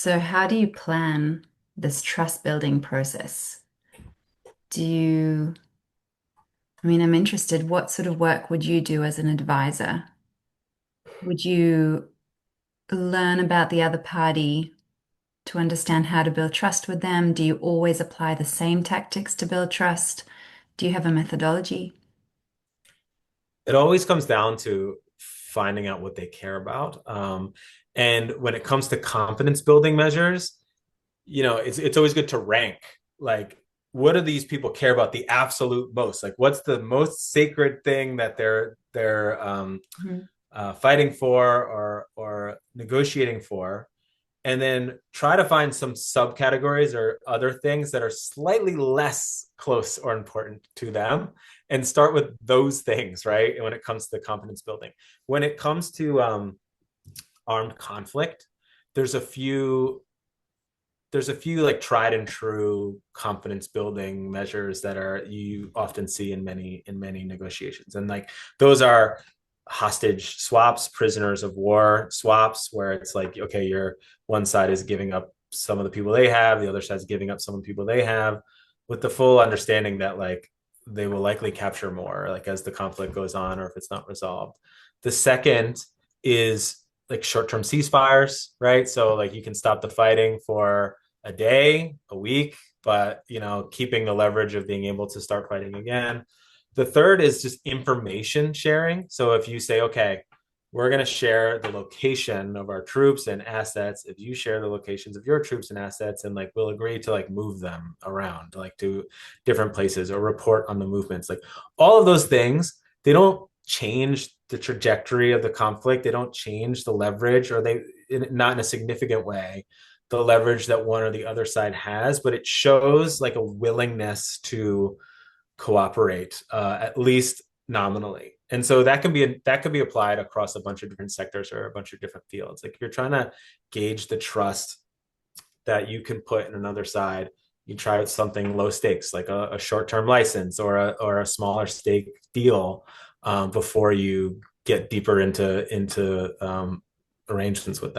So, how do you plan this trust building process? I'm interested, what sort of work would you do as an advisor? Would you learn about the other party to understand how to build trust with them? Do you always apply the same tactics to build trust? Do you have a methodology? It always comes down to finding out what they care about. And when it comes to confidence building measures, it's always good to rank, like, what do these people care about the absolute most? Like, what's the most sacred thing that Mhm. fighting for or negotiating for? And then try to find some subcategories or other things that are slightly less close or important to them and start with those things, right? When it comes to confidence building. When it comes to armed conflict, there's a few like tried and true confidence building measures that are you often see in many negotiations, and like those are hostage swaps, prisoners of war swaps, where it's like, okay, you're one side is giving up some of the people they have, the other side's giving up some of the people they have, with the full understanding that like they will likely capture more like as the conflict goes on or if it's not resolved. The second is like short-term ceasefires, right? So like you can stop the fighting for a day, a week, but keeping the leverage of being able to start fighting again. The third is just information sharing. So if you say, okay, we're going to share the location of our troops and assets, if you share the locations of your troops and assets, and like we'll agree to like move them around, like to different places or report on the movements, like all of those things, they don't change the trajectory of the conflict. They don't change the leverage, or not in a significant way, the leverage that one or the other side has, but it shows like a willingness to cooperate, at least nominally. And so that can be applied across a bunch of different sectors or a bunch of different fields. Like, you're trying to gauge the trust that you can put in another side. You try something low stakes, like a short-term license or a smaller stake deal, before you get deeper into arrangements with them.